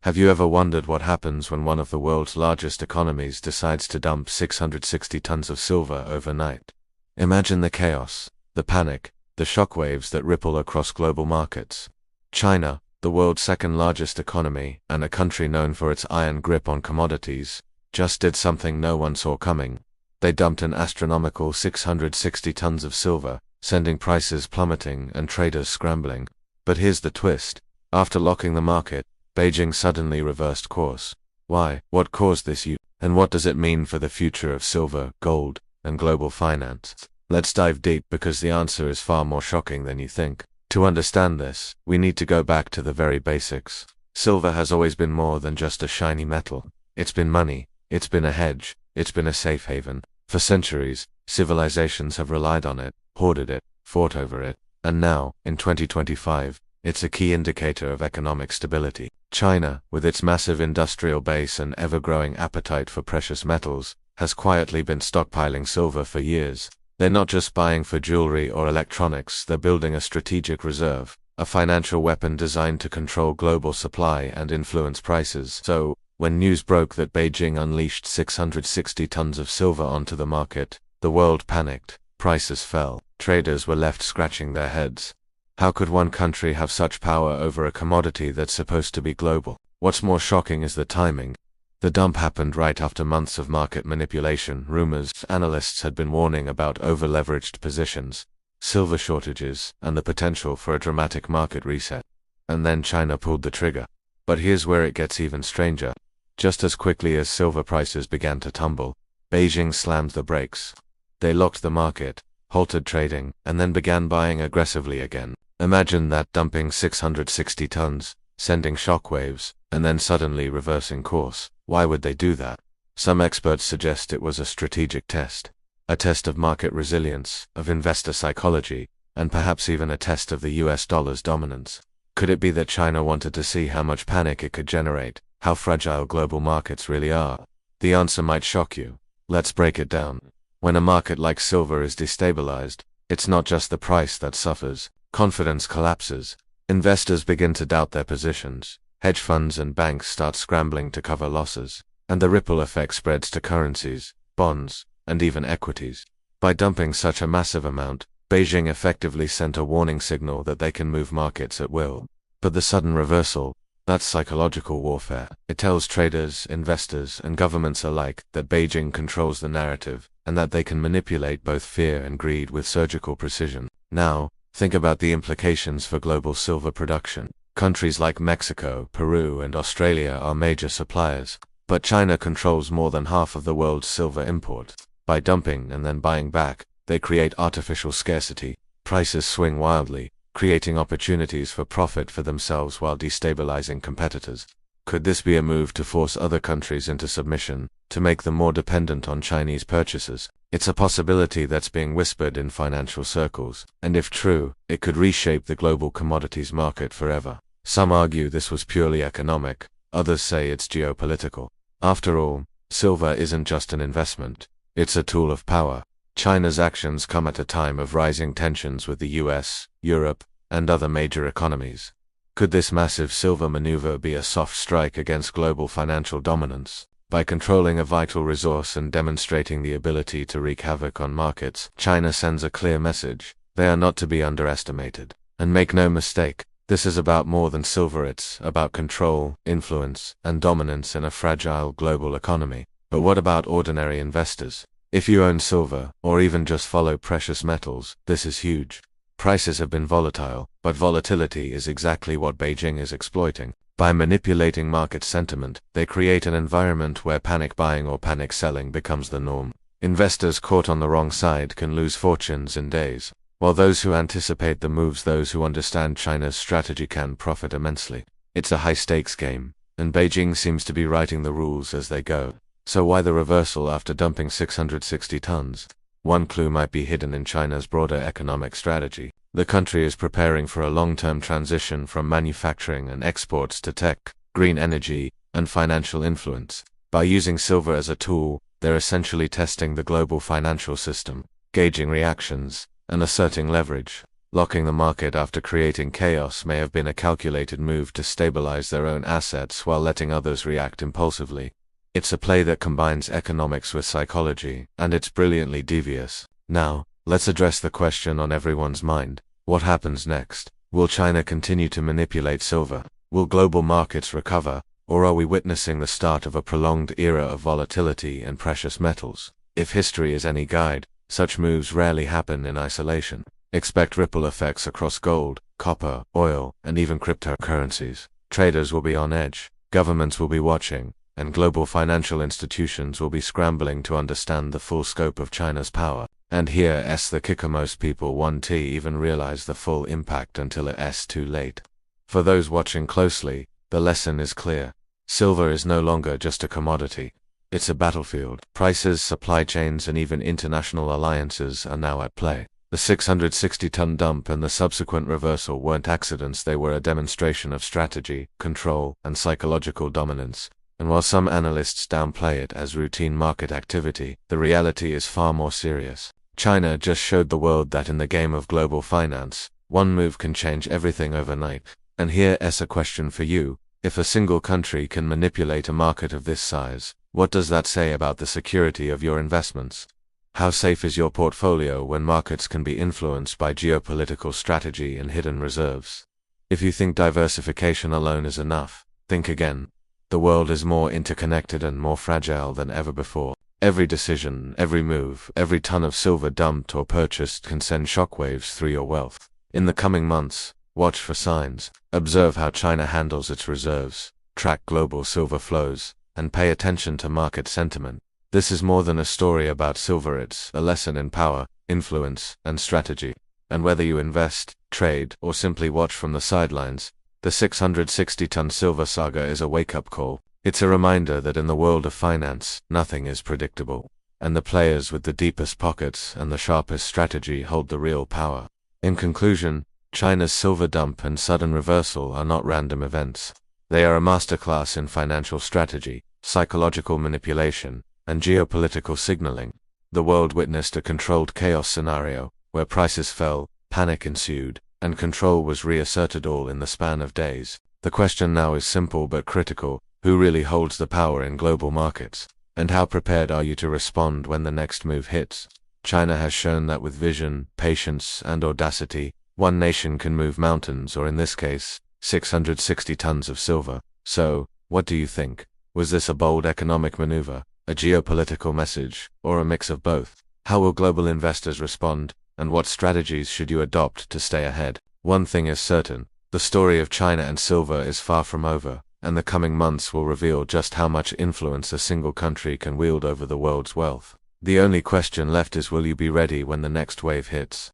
Have you ever wondered what happens when one of the world's largest economies decides to dump 660 tons of silver overnight? Imagine the chaos, the panic, the shockwaves that ripple across global markets. China, the world's second largest economy and a country known for its iron grip on commodities, just did something no one saw coming. They dumped an astronomical 660 tons of silver, sending prices plummeting and traders scrambling. But here's the twist. After locking the market, Beijing suddenly reversed course. Why? What caused this? And what does it mean for the future of silver, gold, and global finance? Let's dive deep because the answer is far more shocking than you think. To understand this, we need to go back to the very basics. Silver has always been more than just a shiny metal. It's been money, it's been a hedge, it's been a safe haven. For centuries, civilizations have relied on it, hoarded it, fought over it, and now, in 2025, it's a key indicator of economic stability. China, with its massive industrial base and ever-growing appetite for precious metals, has quietly been stockpiling silver for years. They're not just buying for jewelry or electronics, they're building a strategic reserve, a financial weapon designed to control global supply and influence prices. So, when news broke that Beijing unleashed 660 tons of silver onto the market, the world panicked, prices fell, traders were left scratching their heads. How could one country have such power over a commodity that's supposed to be global? What's more shocking is the timing. The dump happened right after months of market manipulation, rumors, analysts had been warning about over-leveraged positions, silver shortages, and the potential for a dramatic market reset. And then China pulled the trigger. But here's where it gets even stranger. Just as quickly as silver prices began to tumble, Beijing slammed the brakes. They locked the market, halted trading, and then began buying aggressively again. Imagine that, dumping 660 tons, sending shockwaves, and then suddenly reversing course. Why would they do that? Some experts suggest it was a strategic test. A test of market resilience, of investor psychology, and perhaps even a test of the US dollar's dominance. Could it be that China wanted to see how much panic it could generate, how fragile global markets really are? The answer might shock you. Let's break it down. When a market like silver is destabilized, it's not just the price that suffers. Confidence collapses. Investors begin to doubt their positions. Hedge funds and banks start scrambling to cover losses. And the ripple effect spreads to currencies, bonds, and even equities. By dumping such a massive amount, Beijing effectively sent a warning signal that they can move markets at will. But the sudden reversal, that's psychological warfare. It tells traders, investors, and governments alike that Beijing controls the narrative, and that they can manipulate both fear and greed with surgical precision. Now, think about the implications for global silver production. Countries like Mexico, Peru, and Australia are major suppliers, but China controls more than half of the world's silver import. By dumping and then buying back, they create artificial scarcity. Prices swing wildly, creating opportunities for profit for themselves while destabilizing competitors. Could this be a move to force other countries into submission, to make them more dependent on Chinese purchases? It's a possibility that's being whispered in financial circles, and if true, it could reshape the global commodities market forever. Some argue this was purely economic, others say it's geopolitical. After all, silver isn't just an investment, it's a tool of power. China's actions come at a time of rising tensions with the US, Europe, and other major economies. Could this massive silver maneuver be a soft strike against global financial dominance? By controlling a vital resource and demonstrating the ability to wreak havoc on markets, China sends a clear message. They are not to be underestimated. And make no mistake, this is about more than silver. It's about control, influence, and dominance in a fragile global economy. But what about ordinary investors? If you own silver, or even just follow precious metals, this is huge. Prices have been volatile, but volatility is exactly what Beijing is exploiting. By manipulating market sentiment, they create an environment where panic buying or panic selling becomes the norm. Investors caught on the wrong side can lose fortunes in days, while those who anticipate the moves, those who understand China's strategy, can profit immensely. It's a high-stakes game, and Beijing seems to be writing the rules as they go. So why the reversal after dumping 660 tons? One clue might be hidden in China's broader economic strategy. The country is preparing for a long-term transition from manufacturing and exports to tech, green energy, and financial influence. By using silver as a tool, they're essentially testing the global financial system, gauging reactions, and asserting leverage. Locking the market after creating chaos may have been a calculated move to stabilize their own assets while letting others react impulsively. It's a play that combines economics with psychology, and it's brilliantly devious. Now, let's address the question on everyone's mind. What happens next? Will China continue to manipulate silver? Will global markets recover? Or are we witnessing the start of a prolonged era of volatility in precious metals? If history is any guide, such moves rarely happen in isolation. Expect ripple effects across gold, copper, oil, and even cryptocurrencies. Traders will be on edge, governments will be watching, and global financial institutions will be scrambling to understand the full scope of China's power. And here's the kicker: most people won't even realize the full impact until it's too late. For those watching closely, the lesson is clear. Silver is no longer just a commodity. It's a battlefield. Prices, supply chains, and even international alliances are now at play. The 660-ton dump and the subsequent reversal weren't accidents, they were a demonstration of strategy, control, and psychological dominance. And while some analysts downplay it as routine market activity, the reality is far more serious. China just showed the world that in the game of global finance, one move can change everything overnight. And here's a question for you. If a single country can manipulate a market of this size, what does that say about the security of your investments? How safe is your portfolio when markets can be influenced by geopolitical strategy and hidden reserves? If you think diversification alone is enough, think again. The world is more interconnected and more fragile than ever before. Every decision, every move, every ton of silver dumped or purchased can send shockwaves through your wealth. In the coming months, watch for signs. Observe how China handles its reserves, track global silver flows, and pay attention to market sentiment. This is more than a story about silver, it's a lesson in power, influence, and strategy. And whether you invest, trade, or simply watch from the sidelines, the 660-ton silver saga is a wake-up call. It's a reminder that in the world of finance, nothing is predictable, and the players with the deepest pockets and the sharpest strategy hold the real power. In conclusion, China's silver dump and sudden reversal are not random events. They are a masterclass in financial strategy, psychological manipulation, and geopolitical signaling. The world witnessed a controlled chaos scenario, where prices fell, panic ensued, and control was reasserted, all in the span of days. The question now is simple but critical: who really holds the power in global markets? And how prepared are you to respond when the next move hits? China has shown that with vision, patience, and audacity, one nation can move mountains, or in this case, 660 tons of silver. So, what do you think? Was this a bold economic maneuver, a geopolitical message, or a mix of both? How will global investors respond, and what strategies should you adopt to stay ahead? One thing is certain: the story of China and silver is far from over, and the coming months will reveal just how much influence a single country can wield over the world's wealth. The only question left is, will you be ready when the next wave hits?